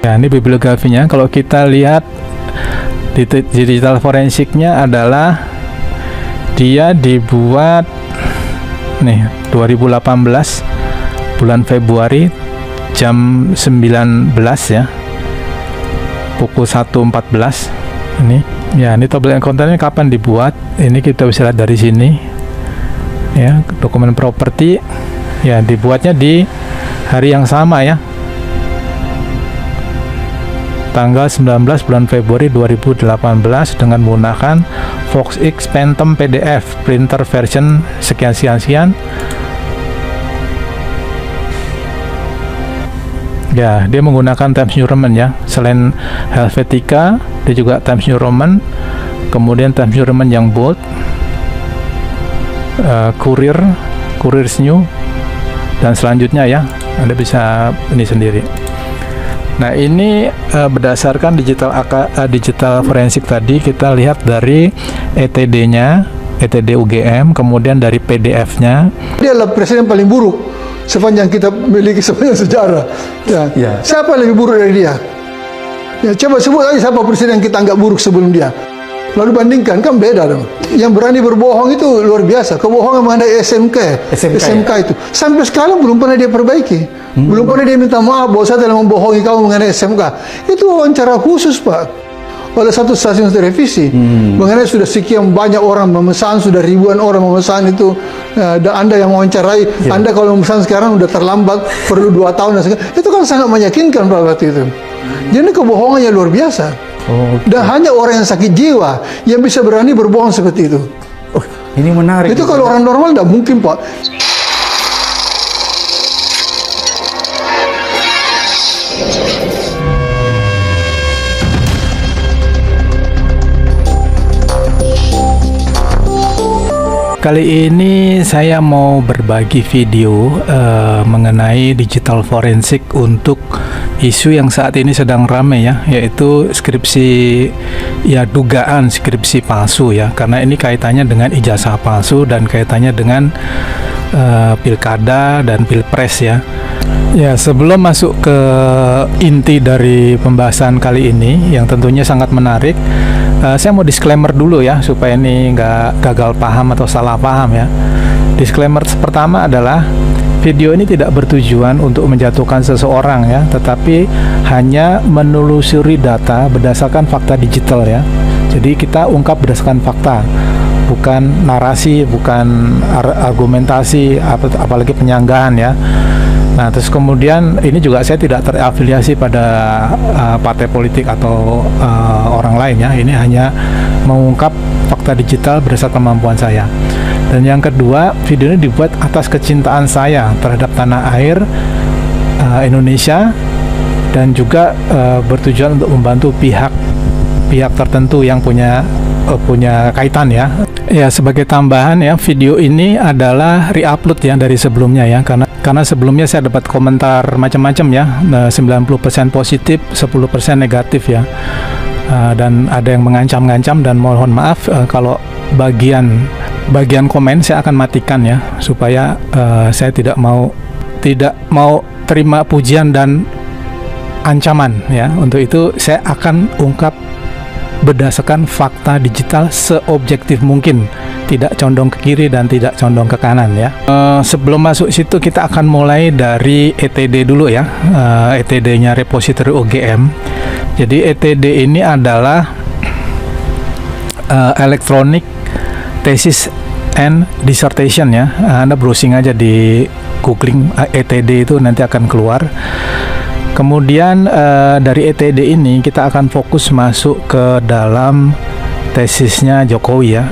Ya, ini bibliografinya. Kalau kita lihat di digital forensiknya adalah dia dibuat nih 2018 bulan Februari jam 19 ya, pukul 1.14 ini. Ya, ini tabel kontennya kapan dibuat, ini kita bisa lihat dari sini ya. Dokumen properti ya, dibuatnya di hari yang sama ya, tanggal 19 bulan Februari 2018 dengan menggunakan FoxX Phantom PDF printer version sekian. Ya, dia menggunakan Times New Roman ya. Selain Helvetica, dia juga Times New Roman, kemudian Times New Roman yang bold, Courier's New, dan selanjutnya ya, Anda bisa ini sendiri. Nah, ini berdasarkan digital forensik tadi, kita lihat dari ETD-nya, ETD UGM, kemudian dari PDF-nya. Dia adalah presiden paling buruk sepanjang kita memiliki sepanjang sejarah. Ya. Siapa yang lebih buruk dari dia? Ya, coba sebut aja siapa presiden yang kita anggap buruk sebelum dia. Lalu bandingkan, kan beda dong. Yang berani berbohong itu luar biasa. Kebohongan mengenai SMK itu sampai sekarang belum pernah dia perbaiki. Belum pernah dia minta maaf bahwa saya telah membohongi kamu mengenai SMK. Itu wawancara khusus, Pak, oleh satu stasiun televisi. Mengenai sudah sekian banyak orang memesan, sudah ribuan orang memesan itu, dan Anda yang mewawancarai, Anda kalau memesan sekarang udah terlambat, perlu 2 tahun dan segala. Itu kan sangat meyakinkan Pak waktu itu. Jadi kebohongannya luar biasa. Dan hanya orang yang sakit jiwa yang bisa berani berbohong seperti itu. Oh, ini menarik. Itu kalau orang normal tidak mungkin, Pak. Kali ini saya mau berbagi video mengenai digital forensik untuk isu yang saat ini sedang ramai ya, yaitu skripsi, ya dugaan skripsi palsu ya, karena ini kaitannya dengan ijazah palsu dan kaitannya dengan pilkada dan pilpres ya. Ya, sebelum masuk ke inti dari pembahasan kali ini yang tentunya sangat menarik, saya mau disclaimer dulu ya, supaya ini nggak gagal paham atau salah paham ya. Disclaimer pertama adalah video ini tidak bertujuan untuk menjatuhkan seseorang ya, tetapi hanya menelusuri data berdasarkan fakta digital ya. Jadi kita ungkap berdasarkan fakta, bukan narasi, bukan argumentasi, apalagi penyanggahan ya. Nah, terus kemudian ini juga saya tidak terafiliasi pada partai politik atau orang lain ya. Ini hanya mengungkap fakta digital berdasarkan kemampuan saya. Dan yang kedua, video ini dibuat atas kecintaan saya terhadap tanah air Indonesia, dan juga bertujuan untuk membantu pihak tertentu yang punya kaitan ya. Ya, sebagai tambahan ya, video ini adalah re-upload ya dari sebelumnya ya, karena sebelumnya saya dapat komentar macam-macam ya, 90% positif, 10% negatif ya, dan ada yang mengancam-ngancam, dan mohon maaf kalau bagian komen saya akan matikan ya, supaya saya tidak mau terima pujian dan ancaman ya. Untuk itu saya akan ungkap berdasarkan fakta digital seobjektif mungkin, tidak condong ke kiri dan tidak condong ke kanan ya. Sebelum masuk situ, kita akan mulai dari ETD dulu ya, ETD-nya repository UGM. Jadi ETD ini adalah Electronic Thesis and Dissertation ya. Anda browsing aja di googling ETD itu nanti akan keluar. Kemudian dari ETD ini kita akan fokus masuk ke dalam tesisnya Jokowi ya,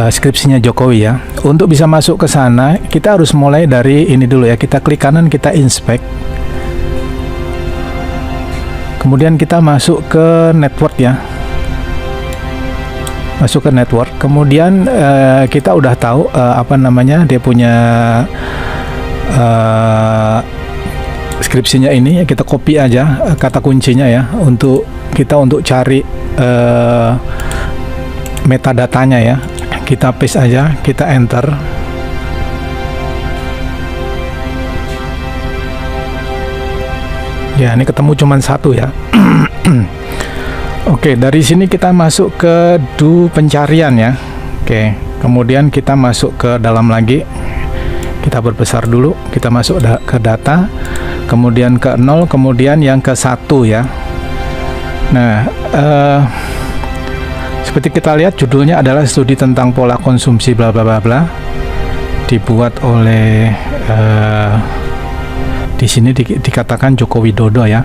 skripsinya Jokowi ya. Untuk bisa masuk ke sana, kita harus mulai dari ini dulu ya. Kita klik kanan, kita inspect. Kemudian kita masuk ke network ya. Masuk ke network. Kemudian kita udah tahu dia punya skripsinya ini ya. Kita copy aja kata kuncinya ya, untuk cari metadatanya ya. Kita paste aja, kita enter. Ya, ini ketemu cuman satu ya. Oke, dari sini kita masuk ke do pencarian ya. Oke, kemudian kita masuk ke dalam lagi. Kita berbesar dulu, kita masuk ke data, kemudian ke 0, kemudian yang ke 1 ya. Nah, seperti kita lihat judulnya adalah studi tentang pola konsumsi bla bla bla bla, dibuat oleh di sini dikatakan Joko Widodo ya.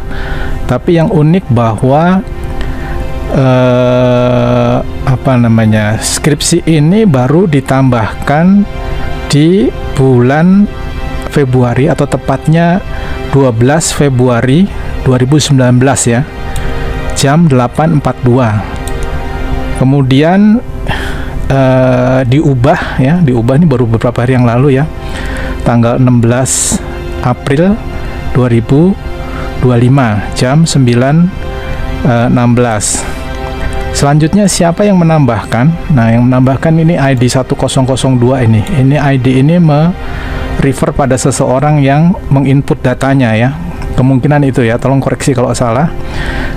Tapi yang unik bahwa skripsi ini baru ditambahkan di bulan Februari, atau tepatnya 12 Februari 2019 ya, jam 8.42. Kemudian diubah ini baru beberapa hari yang lalu ya, tanggal 16 April 2025 jam 9.16. Selanjutnya siapa yang menambahkan? Nah, yang menambahkan ini ID 1002 ini. Ini ID ini refer pada seseorang yang menginput datanya ya. Kemungkinan itu ya, tolong koreksi kalau salah.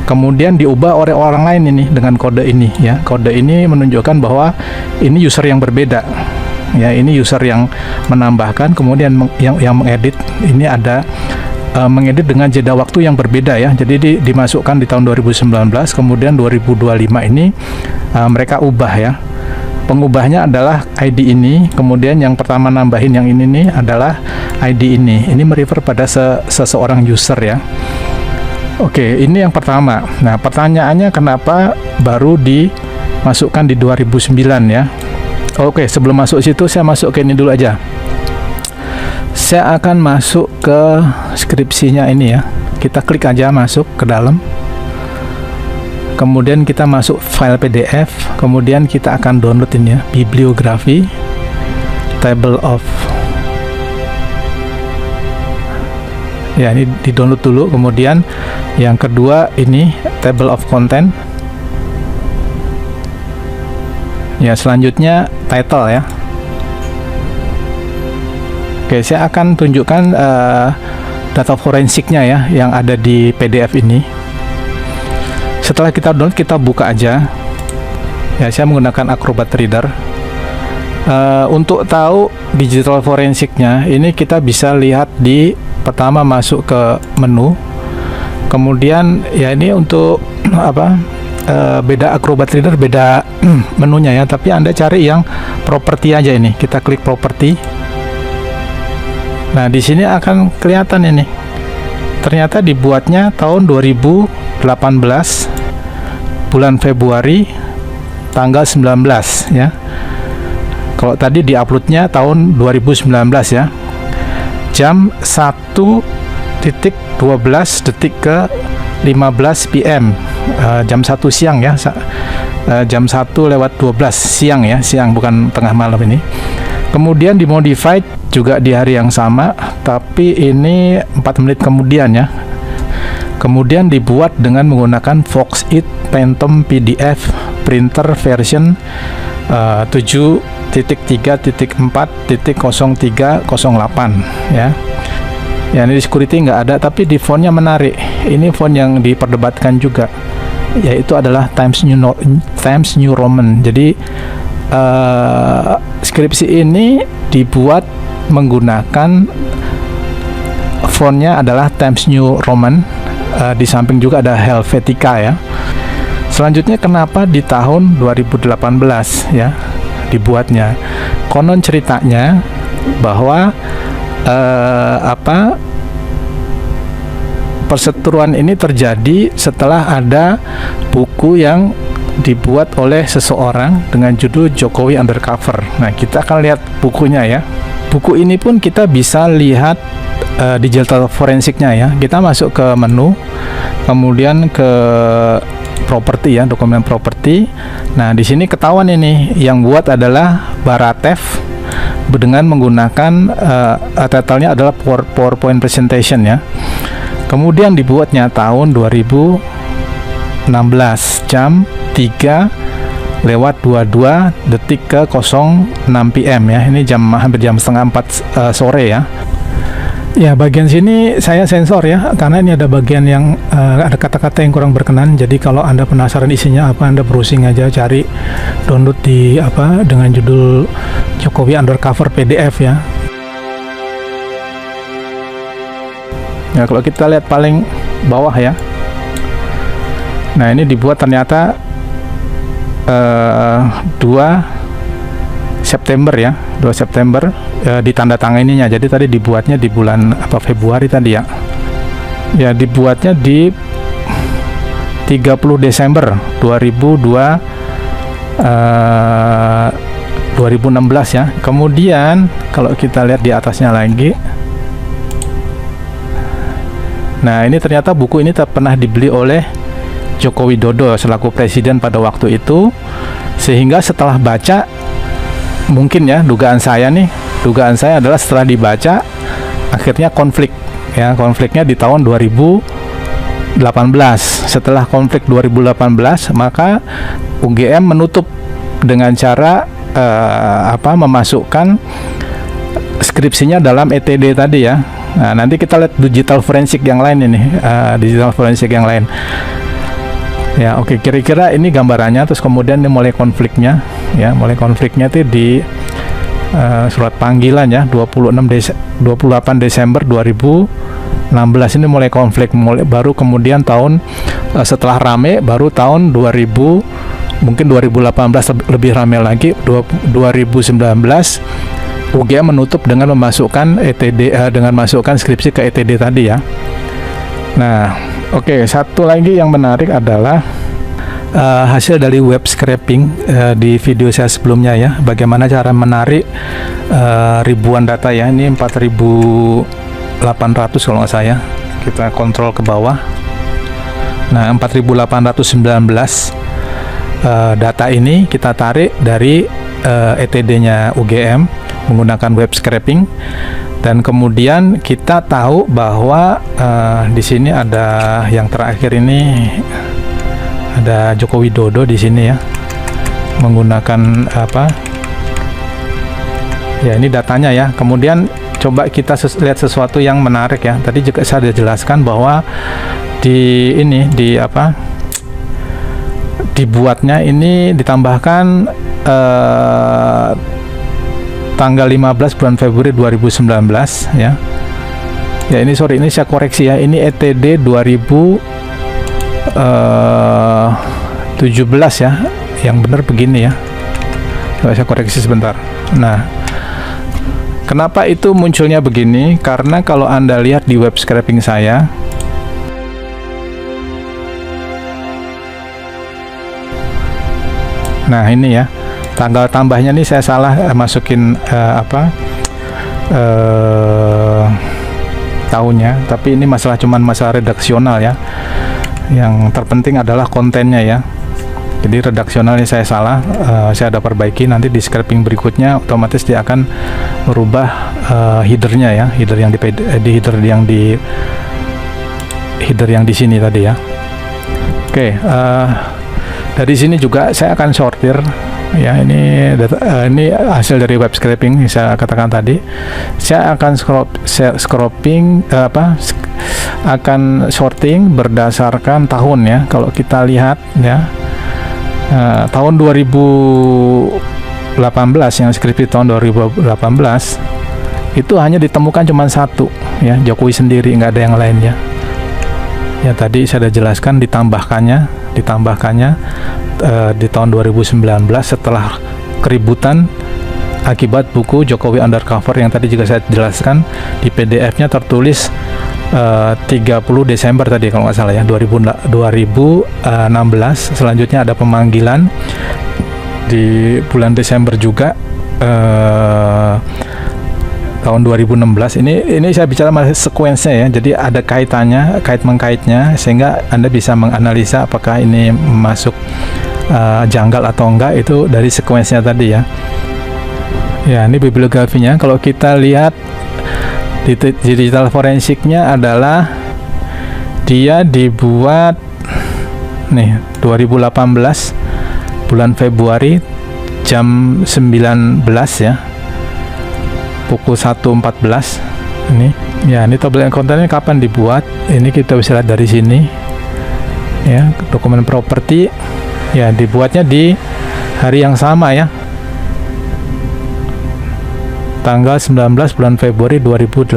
Kemudian diubah oleh orang lain ini dengan kode ini ya. Kode ini menunjukkan bahwa ini user yang berbeda. Ya, ini user yang menambahkan, kemudian yang mengedit ini ada mengedit dengan jeda waktu yang berbeda ya. Jadi dimasukkan di tahun 2019, kemudian 2025 ini mereka ubah ya. Pengubahnya adalah ID ini, kemudian yang pertama nambahin yang ini nih adalah ID ini. Ini merefer pada seseorang user ya. Oke, ini yang pertama. Nah, pertanyaannya kenapa baru dimasukkan di 2009 ya? Oke, sebelum masuk situ saya masuk ke ini dulu aja. Saya akan masuk ke skripsinya ini ya. Kita klik aja masuk ke dalam. Kemudian kita masuk file PDF. Kemudian kita akan download ini ya, bibliografi, table of. Ya, ini di-download dulu. Kemudian yang kedua ini table of content. Ya, selanjutnya title ya. Oke, saya akan tunjukkan data forensiknya ya yang ada di PDF ini. Setelah kita download, kita buka aja. Ya, saya menggunakan Acrobat Reader. Untuk tahu digital forensiknya, ini kita bisa lihat di pertama masuk ke menu. Kemudian ya ini untuk beda Acrobat Reader, beda menunya ya, tapi Anda cari yang properti aja ini. Kita klik properti. Nah, di sini akan kelihatan ini. Ternyata dibuatnya tahun 2018 bulan Februari tanggal 19 ya. Kalau tadi diuploadnya tahun 2019 ya. Jam 1:12 ke 15 PM. Jam 1 siang ya, jam 1:12 siang ya, siang bukan tengah malam ini. Kemudian dimodified juga di hari yang sama, tapi ini 4 menit kemudian ya. Kemudian dibuat dengan menggunakan Foxit Phantom PDF printer version 7.3.4.0308 ya. Ya, ini di security nggak ada, tapi di fontnya menarik. Ini font yang diperdebatkan juga, yaitu adalah Times New Roman. Jadi skripsi ini dibuat menggunakan fontnya adalah Times New Roman. Di samping juga ada Helvetica ya. Selanjutnya kenapa di tahun 2018 ya dibuatnya? Konon ceritanya bahwa perseteruan ini terjadi setelah ada buku yang dibuat oleh seseorang dengan judul Jokowi Undercover. Nah, kita akan lihat bukunya ya. Buku ini pun kita bisa lihat digital forensiknya ya. Kita masuk ke menu, kemudian ke properti ya, dokumen properti. Nah, di sini ketahuan ini yang buat adalah Baratev dengan menggunakan title-nya adalah PowerPoint presentation ya. Kemudian dibuatnya tahun 2016 jam 3:22 ke 06 PM ya. Ini hampir jam setengah 4 sore ya. Ya, bagian sini saya sensor ya, karena ini ada bagian yang ada kata-kata yang kurang berkenan. Jadi kalau Anda penasaran isinya apa, Anda browsing aja, cari download di apa dengan judul Jokowi Undercover PDF ya. Ya, kalau kita lihat paling bawah ya. Nah, ini dibuat ternyata 2 September ya, 2 September ditandatanganinya. Jadi tadi dibuatnya di bulan Februari tadi ya. Ya, dibuatnya di 30 Desember 2016 ya. Kemudian kalau kita lihat di atasnya lagi. Nah, ini ternyata buku ini pernah dibeli oleh Joko Widodo selaku presiden pada waktu itu, sehingga setelah baca, mungkin ya dugaan saya adalah setelah dibaca akhirnya konflik ya, konfliknya di tahun 2018. Setelah konflik 2018 maka UGM menutup dengan cara memasukkan skripsinya dalam ETD tadi ya. Nah, nanti kita lihat digital forensik yang lain ini, digital forensik yang lain. Ya, oke, kira-kira ini gambarannya. Terus kemudian ini mulai konfliknya, ya, mulai konfliknya itu di surat panggilan ya, 28 Desember 2016 ini mulai konflik, baru kemudian tahun setelah rame, baru tahun 2000, mungkin 2018 lebih rame lagi, 2019 UGM menutup dengan memasukkan ETD, dengan masukkan skripsi ke ETD tadi ya. Nah, oke, satu lagi yang menarik adalah hasil dari web scraping di video saya sebelumnya ya, bagaimana cara menarik ribuan data ya. Ini 4.800 kalau nggak saya, kita kontrol ke bawah. Nah, 4.819 data ini kita tarik dari ETD-nya UGM menggunakan web scraping. Dan kemudian kita tahu bahwa di sini ada yang terakhir ini, ada Joko Widodo di sini ya, menggunakan apa? Ya, ini datanya ya. Kemudian coba kita lihat sesuatu yang menarik ya. Tadi juga saya sudah jelaskan bahwa di ini dibuatnya ini ditambahkan tanggal 15 bulan Februari 2019 ya. Ya, ini sorry, ini saya koreksi ya. Ini ETD 2017 ya. Yang benar begini ya. Coba saya koreksi sebentar. Nah, kenapa itu munculnya begini? Karena kalau Anda lihat di web scraping saya, nah ini ya, tanggal tambahnya nih saya salah masukin tahunnya, tapi ini cuman masalah redaksional ya. Yang terpenting adalah kontennya ya. Jadi redaksionalnya saya salah, saya ada perbaiki. Nanti di scraping berikutnya otomatis dia akan merubah headernya ya, header yang di sini tadi ya. Oke, dari sini juga saya akan sortir ya. Ini ini hasil dari web scraping saya katakan tadi. Saya akan akan sorting berdasarkan tahun ya. Kalau kita lihat ya, tahun 2018 yang skripsi tahun 2018 itu hanya ditemukan cuma satu ya, Jokowi sendiri, nggak ada yang lainnya. Ya, tadi saya sudah jelaskan ditambahkannya di tahun 2019 setelah keributan akibat buku Jokowi Undercover yang tadi juga saya jelaskan. Di PDF-nya tertulis 30 Desember tadi kalau nggak salah ya, 2016. Selanjutnya ada pemanggilan di bulan Desember juga tahun 2016. Ini saya bicara masih sekuensnya ya, jadi ada kaitannya, kait-mengkaitnya, sehingga Anda bisa menganalisa apakah ini masuk janggal atau enggak, itu dari sekuensnya tadi ya. Ya, ini bibliografinya. Kalau kita lihat di digital forensiknya adalah dia dibuat nih 2018 bulan Februari jam 19 ya, pukul 1.14 ini. Ya, ini tabel kontennya kapan dibuat? Ini kita bisa lihat dari sini. Ya, dokumen properti ya dibuatnya di hari yang sama ya. Tanggal 19 bulan Februari 2018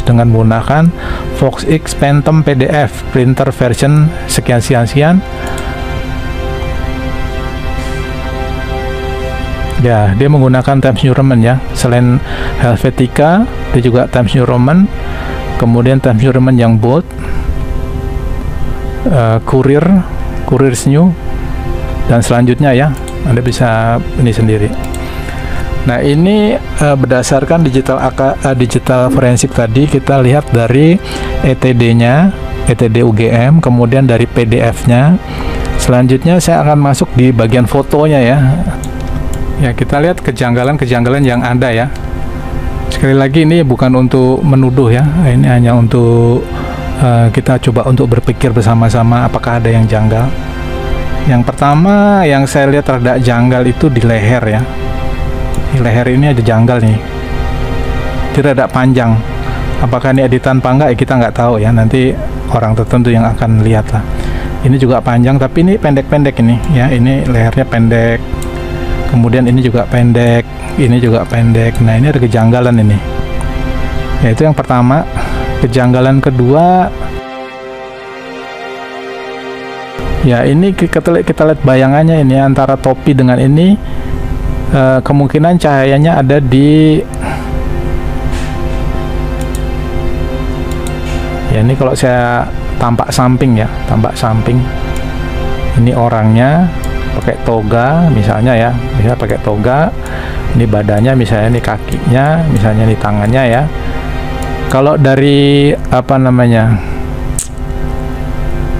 dengan menggunakan VoxX Phantom PDF printer version sekian-sekian. Ya, dia menggunakan Times New Roman ya. Selain Helvetica, dia juga Times New Roman. Kemudian Times New Roman yang bold, Courier's New, dan selanjutnya ya. Anda bisa ini sendiri. Nah, ini berdasarkan digital forensik tadi, kita lihat dari ETD-nya, ETD UGM, kemudian dari PDF-nya. Selanjutnya saya akan masuk di bagian fotonya ya. Ya, kita lihat kejanggalan-kejanggalan yang ada ya. Sekali lagi ini bukan untuk menuduh ya. Ini hanya untuk kita coba untuk berpikir bersama-sama apakah ada yang janggal. Yang pertama yang saya lihat rada janggal itu di leher ya. Di leher ini ada janggal nih. Dia rada panjang. Apakah ini editan apa enggak ya kita nggak tahu ya. Nanti orang tertentu yang akan lihat lah. Ini juga panjang tapi ini pendek-pendek ini ya. Ini lehernya pendek. Kemudian ini juga pendek, ini juga pendek. Nah, ini ada kejanggalan ini. Ya, itu yang pertama. Kejanggalan kedua, ya ini kita lihat bayangannya ini antara topi dengan ini, kemungkinan cahayanya ada di, ya ini kalau saya tampak samping ya, tampak samping. Ini orangnya pakai toga misalnya ya, misalnya pakai toga, ini badannya misalnya, ini kakinya misalnya, ini tangannya ya. Kalau dari apa namanya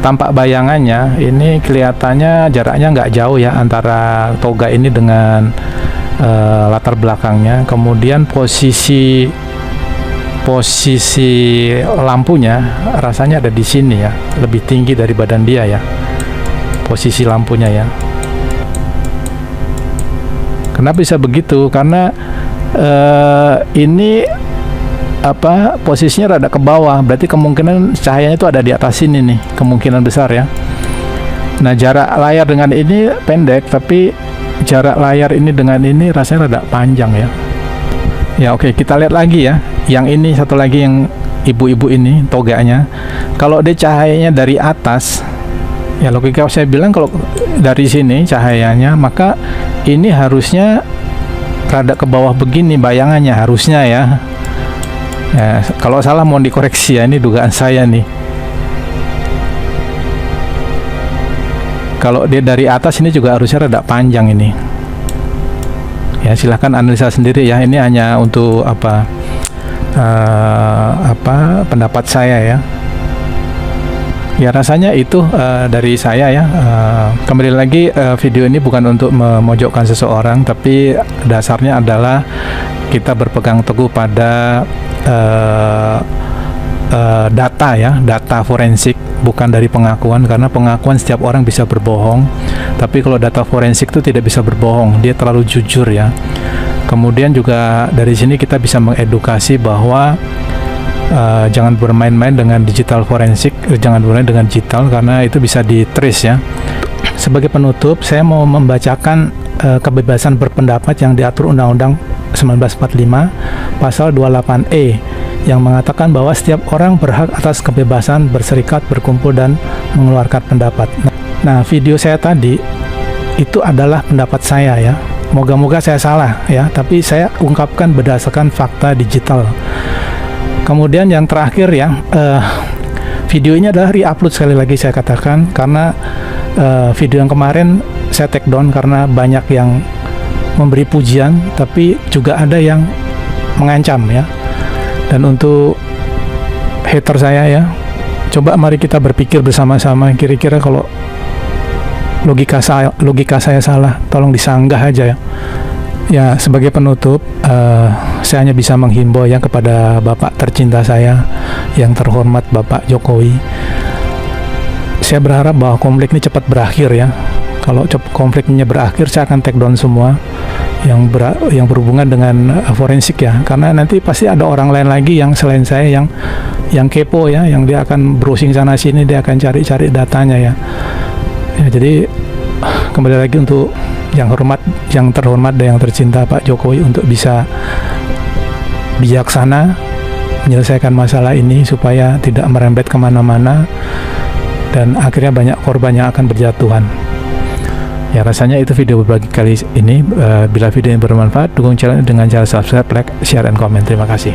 tampak bayangannya ini kelihatannya jaraknya nggak jauh ya antara toga ini dengan latar belakangnya. Kemudian posisi lampunya rasanya ada di sini ya, lebih tinggi dari badan dia ya, posisi lampunya ya. Kenapa bisa begitu? Karena ini apa posisinya rada ke bawah, berarti kemungkinan cahayanya itu ada di atas sini nih, kemungkinan besar ya. Nah, jarak layar dengan ini pendek, tapi jarak layar ini dengan ini rasanya rada panjang ya. Ya oke, kita lihat lagi ya. Yang ini satu lagi yang ibu-ibu ini toganya. Kalau dia cahayanya dari atas, ya logika saya bilang kalau dari sini cahayanya, maka ini harusnya rada ke bawah begini bayangannya harusnya ya. Ya, kalau salah mohon dikoreksi ya, ini dugaan saya nih. Kalau dia dari atas ini juga harusnya rada panjang ini. Ya silahkan analisa sendiri ya. Ini hanya untuk apa pendapat saya ya. Ya rasanya itu dari saya ya. Kembali lagi video ini bukan untuk memojokkan seseorang, tapi dasarnya adalah kita berpegang teguh pada data ya, data forensik, bukan dari pengakuan, karena pengakuan setiap orang bisa berbohong, tapi kalau data forensik itu tidak bisa berbohong, dia terlalu jujur ya. Kemudian juga dari sini kita bisa mengedukasi bahwa jangan bermain-main dengan digital forensik, jangan bermain dengan digital karena itu bisa di-trace ya. Sebagai penutup, saya mau membacakan kebebasan berpendapat yang diatur Undang-Undang 1945 pasal 28E yang mengatakan bahwa setiap orang berhak atas kebebasan berserikat, berkumpul, dan mengeluarkan pendapat. Nah, video saya tadi itu adalah pendapat saya ya. Moga-moga saya salah ya, tapi saya ungkapkan berdasarkan fakta digital. Kemudian yang terakhir ya, video ini adalah re-upload sekali lagi saya katakan, karena video yang kemarin saya take down karena banyak yang memberi pujian, tapi juga ada yang mengancam ya. Dan untuk hater saya ya, coba mari kita berpikir bersama-sama, kira-kira kalau logika saya salah, tolong disanggah aja ya. Ya, sebagai penutup, saya hanya bisa menghimbau ya kepada Bapak tercinta saya yang terhormat Bapak Jokowi. Saya berharap bahwa konflik ini cepat berakhir ya. Kalau konfliknya berakhir, saya akan take down semua yang berhubungan dengan forensik ya, karena nanti pasti ada orang lain lagi yang selain saya yang kepo ya, yang dia akan browsing sana sini, dia akan cari-cari datanya ya. Jadi kembali lagi untuk yang terhormat dan yang tercinta Pak Jokowi untuk bisa bijaksana menyelesaikan masalah ini supaya tidak merembet kemana-mana dan akhirnya banyak korban yang akan berjatuhan. Ya, rasanya itu video berbagi kali ini. Bila video ini bermanfaat, dukung channel dengan cara subscribe, like, share, dan komen. Terima kasih.